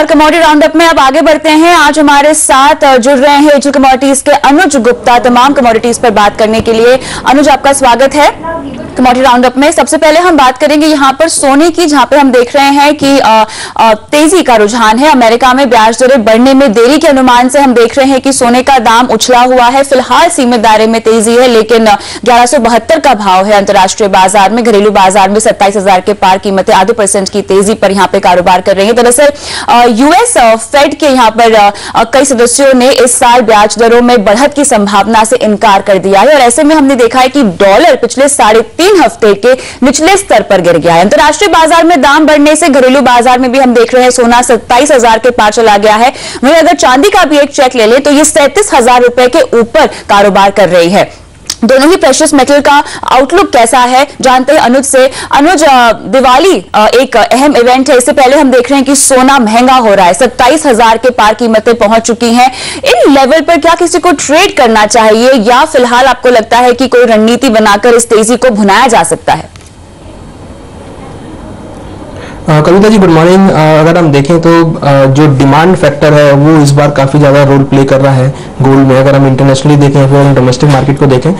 और commodity roundup में अब आगे बढ़ते हैं। आज हमारे साथ जुड़ रहे हैं एजी कमोडिटीज के अनुज गुप्ता तमाम कमोडिटीज पर बात करने के लिए। अनुज, आपका स्वागत है कमोडिटी राउंडअप में। सबसे पहले हम बात करेंगे यहाँ पर सोने की, जहां पर हम देख रहे हैं कि तेजी का रुझान है। अमेरिका में ब्याज दरें बढ़ने में देरी के अनुमान से हम देख रहे हैं कि सोने का दाम उछला हुआ है। फिलहाल सीमित दायरे में तेजी है, लेकिन 1172 का भाव है अंतर्राष्ट्रीय बाजार में। घरेलू बाजार में 27,000 के पार कीमतें आधे % की तेजी पर यहाँ पे कारोबार कर रही है। दरअसल यूएस फेड के यहाँ पर कई सदस्यों ने इस साल ब्याज दरों में बढ़त की संभावना से इनकार कर दिया है और ऐसे में हमने देखा है कि डॉलर पिछले 3.5 हफ्ते के निचले स्तर पर गिर गया है। अंतर्राष्ट्रीय बाजार में दाम बढ़ने से घरेलू बाजार में भी हम देख रहे हैं सोना 27,000 के पार चला गया है। वहीं अगर चांदी का भी एक चेक ले लें तो ये 37,000 रुपए के ऊपर कारोबार कर रही है। दोनों ही प्रेशियस मेटल का आउटलुक कैसा है जानते हैं अनुज से। अनुज, दिवाली एक अहम इवेंट है, इससे पहले हम देख रहे हैं कि सोना महंगा हो रहा है, 27,000 के पार कीमतें पहुंच चुकी हैं। इन लेवल पर क्या किसी को ट्रेड करना चाहिए या फिलहाल आपको लगता है कि कोई रणनीति बनाकर इस तेजी को भुनाया जा सकता है? Kavita ji, good morning. अगर हम देखें तो जो डिमांड फैक्टर है वो इस बार काफ़ी ज़्यादा रोल प्ले कर रहा है गोल्ड में। अगर हम इंटरनेशनली देखें फिर हम डोमेस्टिक मार्केट को देखें,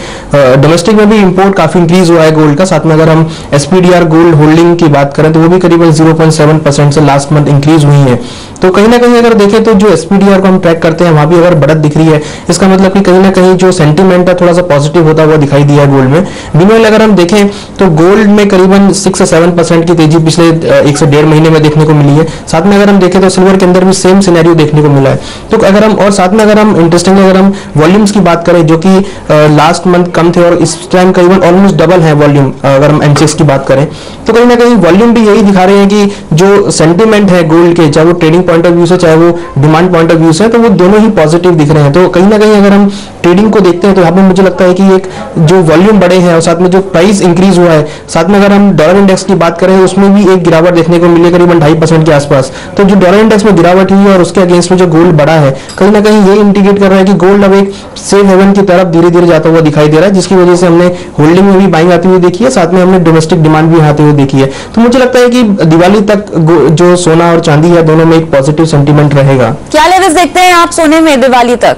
डोमेस्टिक में भी इंपोर्ट काफ़ी इंक्रीज हुआ है गोल्ड का। साथ में अगर हम एसपीडीआर गोल्ड होल्डिंग की बात करें तो वो भी करीबन 0.7% से लास्ट मंथ इंक्रीज हुई है। तो कहीं ना कहीं अगर देखें तो जो एसपीडीआर को हम ट्रैक करते हैं वहाँ भी अगर बढ़त दिख रही है, इसका मतलब कि कहीं ना कहीं जो सेंटीमेंट है थोड़ा सा पॉजिटिव होता हुआ दिखाई दिया है गोल्ड में। मीनवाइल अगर हम देखें तो गोल्ड में करीबन 6 से 7% की तेजी पिछले 1 से 1.5 महीने में देखने को मिली है। साथ में अगर हम देखें तो सिल्वर के अंदर भी सेम सिनेरियो देखने को मिला है। तो अगर हम और साथ में अगर हम इंटरेस्टिंगली अगर हम वॉल्यूम्स की बात करें जो कि लास्ट मंथ कम थे और इस टाइम करीबन ऑलमोस्ट डबल है वॉल्यूम, अगर हम एमसीएक्स की बात करें तो कहीं ना कहीं वॉल्यूम भी यही दिखा रहे हैं कि जो सेंटीमेंट है गोल्ड के, चाहे वो ट्रेडिंग पॉइंट ऑफ व्यू से चाहे वो डिमांड पॉइंट ऑफ व्यू से, तो वो दोनों ही पॉजिटिव दिख रहे हैं। तो कहीं ना कहीं अगर हम ट्रेडिंग को देखते हैं तो यहाँ पे मुझे लगता है कि एक जो वॉल्यूम बढ़े हैं और साथ में जो प्राइस इंक्रीज हुआ है, साथ में अगर हम डॉलर इंडेक्स की बात करें उसमें भी एक गिरावट देखने को मिली करीबन 2.5% के आसपास। तो जो डॉलर इंडेक्स में गिरावट हुई है और उसके अगेंस्ट में जो गोल्ड बढ़ा है, कहीं ना कहीं ये इंडिकेट कर रहा है कि गोल्ड अब एक सेफ हेवन की तरफ धीरे धीरे जाता हुआ दिखाई दे रहा है, जिसकी वजह से हमने होल्डिंग में भी बाइंग आती हुई देखी है, साथ में हमने डोमेस्टिक डिमांड भी आती हुई देखी है। तो मुझे लगता है कि दिवाली तक जो सोना और चांदी है दोनों में एक पॉजिटिव सेंटीमेंट रहेगा। क्या लेवल्स देखते हैं आप सोने में दिवाली तक?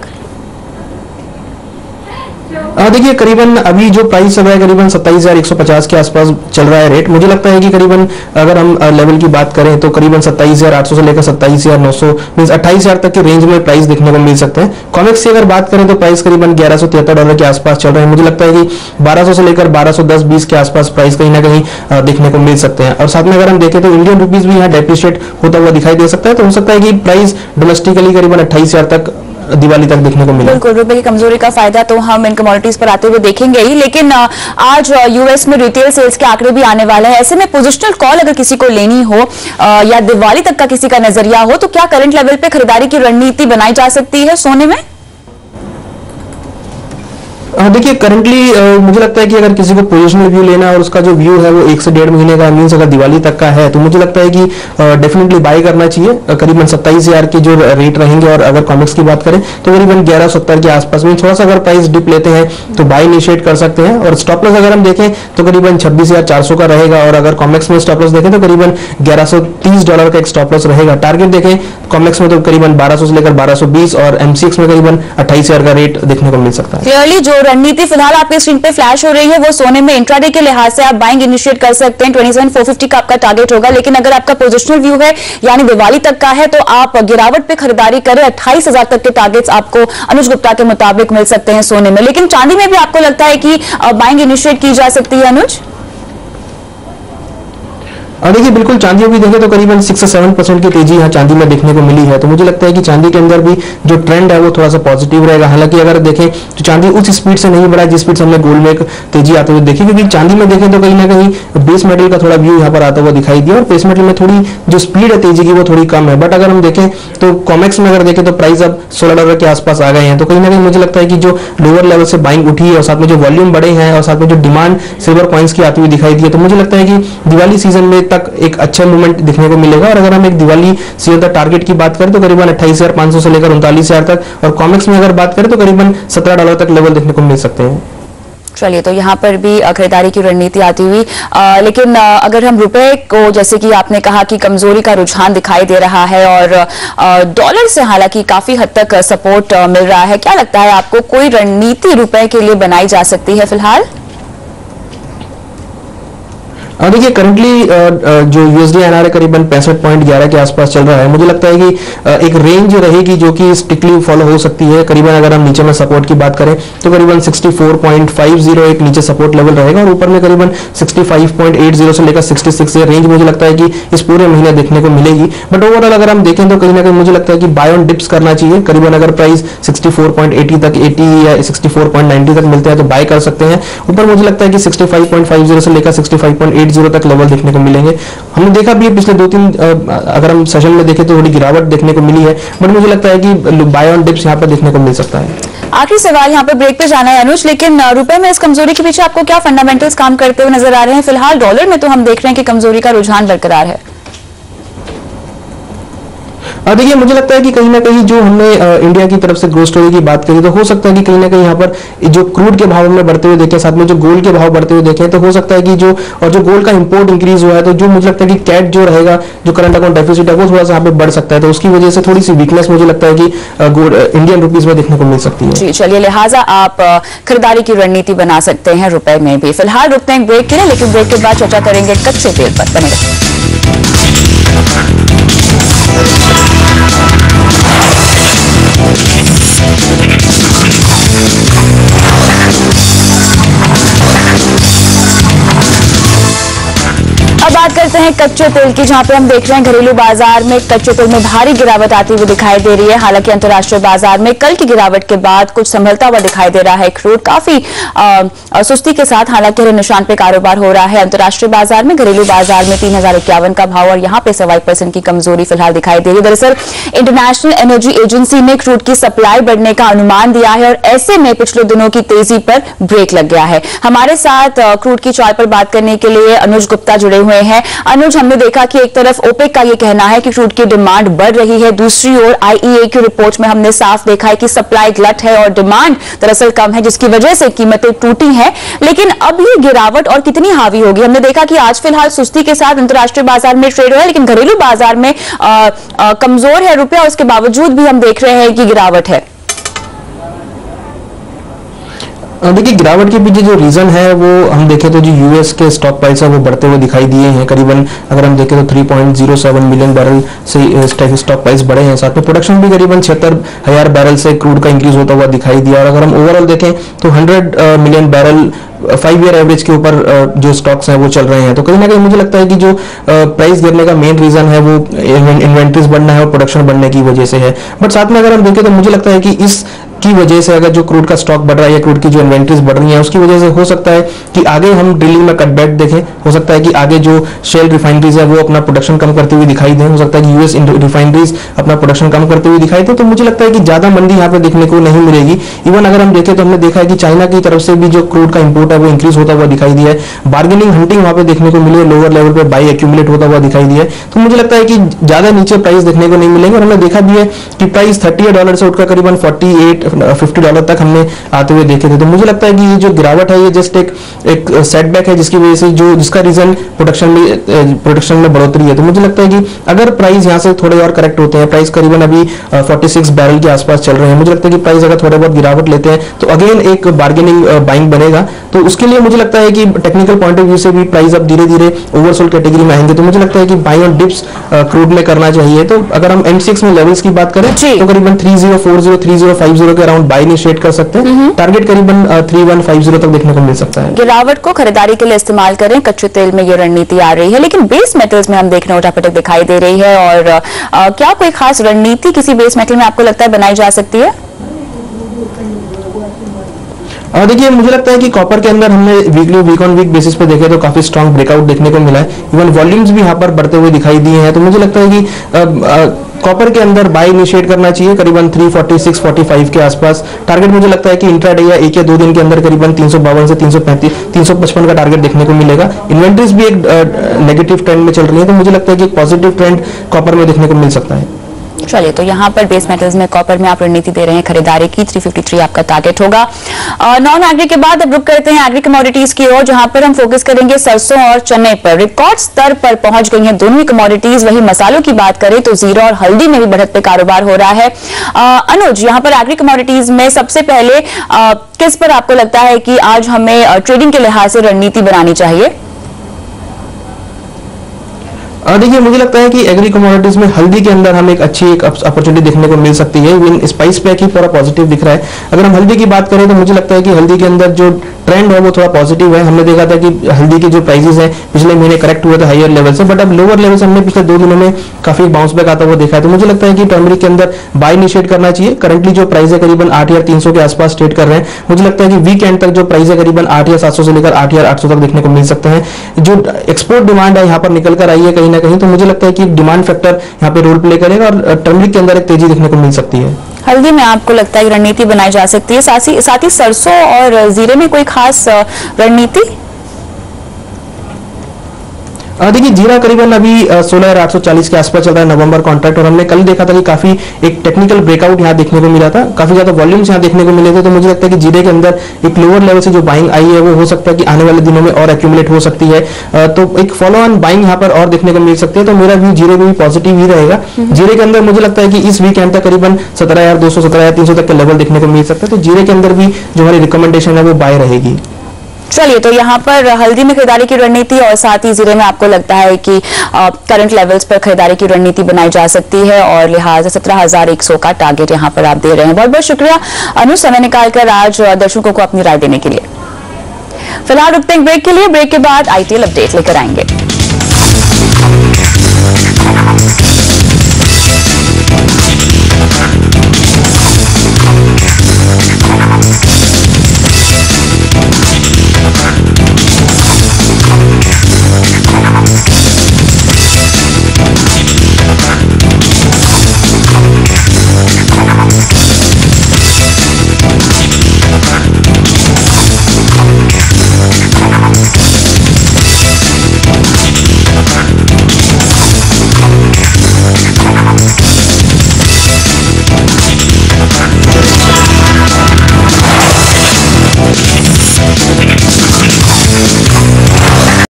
देखिए करीबन अभी जो प्राइस चल रहा है करीबन 27,150 के आसपास चल रहा है रेट। मुझे लगता है कि करीबन अगर हम लेवल की बात करें तो करीबन 27,800 से लेकर 27,900 मींस 28,000 तक के रेंज में प्राइस देखने को मिल सकते हैं। कॉमेक्स की अगर बात करें तो प्राइस करीबन $1173 के आसपास चल रहे हैं। मुझे लगता है कि 1200 से लेकर 1210-20 के आसपास प्राइस कहीं ना कहीं देखने को मिल सकते हैं। और साथ में अगर हम देखें तो इंडियन रुपीज भी यहाँ डेप्रिशिएट होता हुआ दिखाई दे सकता है। तो हो सकता है कि प्राइस डोमेस्टिकली करीबन 28,000 तक दिवाली तक देखने को मिला। बिल्कुल, रुपए की कमजोरी का फायदा तो हम इन कमोडिटीज पर आते हुए देखेंगे ही, लेकिन आज यूएस में रिटेल सेल्स के आंकड़े भी आने वाले हैं। ऐसे में पोजिशनल कॉल अगर किसी को लेनी हो या दिवाली तक का किसी का नजरिया हो तो क्या करंट लेवल पे खरीदारी की रणनीति बनाई जा सकती है सोने में? देखिए करंटली मुझे लगता है कि अगर किसी को पोजिशनल व्यू लेना है और उसका जो व्यू है वो 1 से 1.5 महीने का मीन्स अगर दिवाली तक का है तो मुझे लगता है कि डेफिनेटली बाय करना चाहिए। करीबन 27,000 के जो रेट रहेंगे और अगर कॉमिक्स की बात करें तो करीबन 1170 के आसपास में थोड़ा सा अगर प्राइस डिप लेते हैं तो बाय इनिशिएट कर सकते हैं। और स्टॉप लॉस अगर हम देखें तो करीबन 26,400 का रहेगा और अगर कॉमिक्स में स्टॉप लॉस देखें तो करीबन $1130 का एक स्टॉप लॉस रहेगा। टारगेट देखें कॉमिक्स में तो करीबन 1200 से लेकर 1220 और एमसीएक्स में करीबन 28,000 का रेट देखने को मिल सकता है। क्लियरली जो रणनीति फिलहाल आपके स्क्रीन पे फ्लैश हो रही है वो सोने में इंट्राडे के लिहाज से आप बाइंग इनिशिएट कर सकते हैं। 27,450 का आपका टारगेट होगा, लेकिन अगर आपका पोजिशनल व्यू है यानी दिवाली तक का है तो आप गिरावट पे खरीदारी करें। 28,000 तक के टारगेट्स आपको अनुज गुप्ता के मुताबिक मिल सकते हैं सोने में। लेकिन चांदी में भी आपको लगता है कि बाइंग इनिशिएट की जा सकती है अनुज? देखिए बिल्कुल चांदी भी देखें तो करीबन 6 से 7% की तेजी यहाँ चांदी में देखने को मिली है। तो मुझे लगता है कि चांदी के अंदर भी जो ट्रेंड है वो थोड़ा सा पॉजिटिव रहेगा। हालांकि अगर देखें तो चांदी उस स्पीड से नहीं बढ़ा जिस स्पीड से हमने गोल्ड में एक तेजी आते हुए देखी, क्योंकि चांदी में देखें तो कहीं ना कहीं बेस मेटल का थोड़ा व्यू यहाँ पर आता हुआ दिखाई दिया और बेस मेटल में थोड़ी जो स्पीड है तेजी की वो थोड़ी कम है। बट अगर हम देखें तो कॉमेक्स में अगर देखें तो प्राइस अब $16 के आसपास आ गए हैं। तो कहीं ना कहीं मुझे लगता है कि जो लोअर लेवल से बाइंग उठी है और साथ में जो वॉल्यूम बढ़े हैं और साथ में जो डिमांड सिल्वर कॉइन्स की आती हुई दिखाई दी है, तो मुझे लगता है कि दिवाली सीजन में तक एक अच्छा मूवमेंट दिखने को मिलेगा। और अगर हम एक दिवाली सीजन तक टारगेट की बात करें तो करीबन 28,500 से लेकर 39,000 तक और कॉमिक्स में अगर बात करें तो करीबन $17 तक लेवल देखने को मिल सकते हैं। चलिए, तो यहाँ पर भी खरीदारी की रणनीति आती हुई, लेकिन अगर हम रुपए को, जैसे कि आपने कहा कि कमजोरी का रुझान दिखाई दे रहा है और डॉलर से हालांकि काफी हद तक सपोर्ट मिल रहा है, क्या लगता है आपको कोई रणनीति रुपए के लिए बनाई जा सकती है फिलहाल? देखिए करंटली जो यूएसडी एनआरए करीबन 65.11 के आसपास चल रहा है। मुझे लगता है कि एक रेंज रहेगी जो कि स्ट्रिक्टली फॉलो हो सकती है। करीबन अगर हम नीचे में सपोर्ट की बात करें तो करीबन 64.50 एक नीचे सपोर्ट लेवल रहेगा और ऊपर में करीबन 65.80 से लेकर 66 ये रेंज मुझे लगता है कि इस पूरे महीने देखने को मिलेगी। बट ओवरऑल अगर हम देखें तो कहीं ना कहीं मुझे लगता है कि बाय ऑन डिप्स करना चाहिए। करीबन अगर प्राइस 64.80 तक 80 या 64.90 तक मिलते हैं तो बाय कर सकते हैं। ऊपर मुझे लगता है कि 65.50 से लेकर 65.80 तक लेवल देखने को मिलेंगे। हमने देखा भी है पिछले 2-3 अगर हम सेशन में देखें तो थोड़ी गिरावट देखने को मिली है, बट मुझे लगता है कि बाय ऑन डिप्स यहाँ पर देखने को मिल सकता है। आखिरी सवाल, यहाँ पे ब्रेक पे जाना है अनुज, लेकिन रुपए में इस कमजोरी के पीछे आपको क्या फंडामेंटल्स काम करते हुए नजर आ रहे हैं? फिलहाल डॉलर में तो हम देख रहे हैं कि कमजोरी का रुझान बरकरार है। देखिए मुझे लगता है कि कहीं ना कहीं जो हमने इंडिया की तरफ से ग्रोथ स्टोरी की बात करी तो हो सकता है कि कहीं ना कहीं यहाँ पर जो क्रूड के भाव हमने बढ़ते हुए देखे, साथ में जो गोल्ड के भाव बढ़ते हुए देखे, तो हो सकता है कि जो गोल्ड का इंपोर्ट इंक्रीज हुआ है तो जो मुझे लगता है कि कैट जो रहेगा, जो करंट अकाउंट डेफिसिट है वो थोड़ा सा यहाँ पे बढ़ सकता है। तो उसकी वजह से थोड़ी सी वीकनेस मुझे लगता है कि इंडियन रुपीज में देखने को मिल सकती है। जी चलिए, लिहाजा आप खरीदारी की रणनीति बना सकते हैं रुपए में भी। फिलहाल रुकते हैं ब्रेक के लिए, लेकिन ब्रेक के बाद चर्चा करेंगे कच्चे तेल पर। बने अब बात करते हैं कच्चे तेल की, जहां पे हम देख रहे हैं घरेलू बाजार में कच्चे तेल में भारी गिरावट आती हुई दिखाई दे रही है। हालांकि अंतर्राष्ट्रीय बाजार में कल की गिरावट के बाद कुछ संभलता हुआ दिखाई दे रहा है। क्रूड काफी सुस्ती के साथ हालांकि हरे निशान पे कारोबार हो रहा है अंतर्राष्ट्रीय बाजार में। घरेलू बाजार में 3051 का भाव और यहाँ पे 1.25% की कमजोरी फिलहाल दिखाई दे रही है। दरअसल इंटरनेशनल एनर्जी एजेंसी ने क्रूड की सप्लाई बढ़ने का अनुमान दिया है और ऐसे में पिछले दिनों की तेजी पर ब्रेक लग गया है। हमारे साथ क्रूड की चाल पर बात करने के लिए अनुज गुप्ता जुड़े हुए हैं। अनुज, हमने देखा कि एक तरफ ओपेक का ये कहना है कि क्रूड की डिमांड बढ़ रही है, दूसरी ओर आईईए की रिपोर्ट में हमने साफ देखा है कि सप्लाई गलत है और डिमांड दरअसल कम है, जिसकी वजह से कीमतें टूटी हैं। लेकिन अब ये गिरावट और कितनी हावी होगी? हमने देखा कि आज फिलहाल सुस्ती के साथ अंतर्राष्ट्रीय बाजार में ट्रेड हो रहा है, लेकिन घरेलू बाजार में कमजोर है रुपया, उसके बावजूद भी हम देख रहे हैं कि गिरावट है। देखिए गिरावट के पीछे जो रीजन है वो हम देखें तो जो यूएस के स्टॉक प्राइस है वो बढ़ते हुए दिखाई दिए हैं। करीबन अगर हम देखें तो 3.07 मिलियन बैरल से स्टॉक प्राइस बढ़े हैं। साथ में प्रोडक्शन भी करीबन 76,000 बैरल से क्रूड का इंक्रीज होता हुआ दिखाई दिया। और अगर हम ओवरऑल देखें तो 100 मिलियन बैरल 5 ईयर एवरेज के ऊपर जो स्टॉक्स हैं वो चल रहे हैं। तो कहीं ना कहीं मुझे लगता है कि जो प्राइस गिरने का मेन रीजन है वो इन्वेंट्रीज बढ़ना है और प्रोडक्शन बढ़ने की वजह से है। बट साथ में अगर हम देखें तो मुझे लगता है कि इस की वजह से अगर जो क्रूड का स्टॉक बढ़ रहा है या क्रूड की जो इन्वेंट्रीज बढ़ रही है उसकी वजह से हो सकता है कि आगे हम ड्रिलिंग में कटबैक देखें। हो सकता है कि आगे जो शेल रिफाइनरीज है वो अपना प्रोडक्शन कम करते हुए दिखाई दें। हो सकता है कि यूएस रिफाइनरीज अपना प्रोडक्शन कम करते हुए दिखाई दें। तो मुझे लगता है कि ज्यादा मंदी यहाँ पे देखने को नहीं मिलेगी। इवन अगर हम देखें तो हमने देखा है कि चाइना की तरफ से भी जो क्रूड का इंपोर्ट है वो इंक्रीज होता हुआ दिखाई दिया है। बार्गेनिंग हंटिंग वहां पे देखने को मिली है, लोअर लेवल पे बाई एक्यूमुलेट होता हुआ दिखाई दिया है। तो मुझे लगता है कि ज्यादा नीचे प्राइस देखने को नहीं मिलेंगे। और हमने देखा भी है कि प्राइस $38 से उठकर करीबन $48-50 तक हमने आते हुए देखे थे। तो मुझे लगता है कि ये जो गिरावट है ये जस्ट एक सेटबैक है जिसकी वजह से जिसका रीजन प्रोडक्शन में बढ़ोतरी है। तो मुझे लगता है कि अगर प्राइस यहाँ से थोड़े और करेक्ट होते हैं, प्राइस करीबन अभी 46 बैरल के आसपास चल रहे हैं, मुझे लगता है कि प्राइस अगर थोड़े बहुत गिरावट लेते हैं तो अगेन एक बार्गेनिंग बाइंग बनेगा। तो उसके लिए मुझे लगता है कि टेक्निकल पॉइंट ऑफ व्यू से भी प्राइस अब धीरे धीरे ओवरसोल्ड कैटेगरी में आएंगे। तो मुझे लगता है कि बाई ऑन डिप्स क्रूड में करना चाहिए। तो अगर हम M6 में लेवल्स की बात करें तो करीबन 3040 3050 के अराउंड बाई इनिशिएट कर सकते हैं। टारगेट करीबन 3150 तक देखने को मिल सकता है। गिरावट को खरीदारी के लिए इस्तेमाल करें, कच्चे तेल में ये रणनीति आ रही है। लेकिन बेस मेटल्स में हम देख रहे हैं उठापटक दिखाई दे रही है। और क्या कोई खास रणनीति किसी बेस मेटल में आपको लगता है बनाई जा सकती है? देखिए मुझे लगता है कि कॉपर के अंदर हमने वीक ऑन वीक बेसिस पे देखे तो काफी स्ट्रांग ब्रेकआउट देखने को मिला है। इवन वॉल्यूम्स भी यहाँ पर बढ़ते हुए दिखाई दिए हैं। तो मुझे लगता है कि कॉपर के अंदर बाय इनिशिएट करना चाहिए करीबन 346-45 के आसपास। टारगेट मुझे लगता है कि इंट्राडे या 1 या 2 दिन के अंदर करीबन 352 से 355 का टारगेट देखने को मिलेगा। इन्वेंट्रीज भी एक नेगेटिव ट्रेंड में चल रही है। तो मुझे लगता है कि एक पॉजिटिव ट्रेंड कॉपर में देखने को मिल सकता है। चलिए, तो यहाँ पर बेस मेटल्स में कॉपर में आप रणनीति दे रहे हैं खरीदारी की, 353 आपका टारगेट होगा। नॉन एग्री के बाद अब रुक करते हैं एग्री कमोडिटीज की ओर, जहां पर हम फोकस करेंगे सरसों और चने पर। रिकॉर्ड स्तर पर पहुंच गई हैं दोनों ही कमोडिटीज। वही मसालों की बात करें तो जीरा और हल्दी में भी बढ़त पे कारोबार हो रहा है। अनुज, यहाँ पर एग्री कमोडिटीज में सबसे पहले किस पर आपको लगता है कि आज हमें ट्रेडिंग के लिहाज से रणनीति बनानी चाहिए? देखिए, मुझे लगता है कि एग्री कमोडिटीज में हल्दी के अंदर हमें एक अच्छी अपॉर्चुनिटी देखने को मिल सकती है। इवन स्पाइस पैक ही पूरा पॉजिटिव दिख रहा है। अगर हम हल्दी की बात करें तो मुझे लगता है कि हल्दी के अंदर जो ट्रेंड है वो थोड़ा पॉजिटिव है। हमने देखा था कि हल्दी के जो प्राइसेस हैं पिछले महीने करेक्ट हुए थे हायर लेवल से, बट अब लोअर लेवल से हमने पिछले 2 दिनों में काफी बाउंस बैक आता हुआ देखा है। तो मुझे लगता है कि टर्मरिक के अंदर बाय इनिशिएट करना चाहिए। करंटली जो प्राइस है करीबन 8,300 के आसपास ट्रेड कर रहे हैं। मुझे लगता है कि वीकेंड तक जो प्राइस है करीबन 8,700 से लेकर 8,800 तक देखने को मिल सकते हैं। जो एक्सपोर्ट डिमांड है यहाँ पर निकल कर आई है कहीं ना कहीं, तो मुझे लगता है कि डिमांड फैक्टर यहाँ पे रोल प्ले करेगा और टर्मरिक के अंदर एक तेजी देखने को मिल सकती है। हल्दी में आपको लगता है रणनीति बनाई जा सकती है, साथ ही सरसों और जीरे में कोई खास रणनीति? देखिए, जीरा करीबन अभी 16,840 के आसपास चल रहा है नवंबर कॉन्ट्रैक्ट, और हमने कल देखा था कि काफी एक टेक्निकल ब्रेकआउट यहाँ देखने को मिला था, काफी ज्यादा वॉल्यूम्स यहाँ देखने को मिले थे। तो मुझे लगता है कि जीरे के अंदर एक लोअर लेवल से जो बाइंग आई है वो हो सकता है कि आने वाले दिनों में और एक्यूमुलेट हो सकती है। तो एक फॉलो ऑन बाइंग यहाँ पर और देखने को मिल सकती है। तो मेरा व्यू जीरे में भी पॉजिटिव ही रहेगा। जीरे के अंदर मुझे लगता है कि इस वीकेंड तक करीबन 17,200 17,300 तक के लेवल देखने को मिल सकता है। तो जीरे के अंदर भी जो हमारी रिकमेंडेशन है वो बाय रहेगी। चलिए, तो यहाँ पर हल्दी में खरीदारी की रणनीति और साथ ही जीरे में आपको लगता है कि करंट लेवल्स पर खरीदारी की रणनीति बनाई जा सकती है और लिहाजा 17,100 का टारगेट यहाँ पर आप दे रहे हैं। बहुत बहुत शुक्रिया अनुज, समय निकालकर आज दर्शकों को अपनी राय देने के लिए। फिलहाल रुकते हैं ब्रेक के लिए, ब्रेक के बाद आईटीएल अपडेट लेकर आएंगे।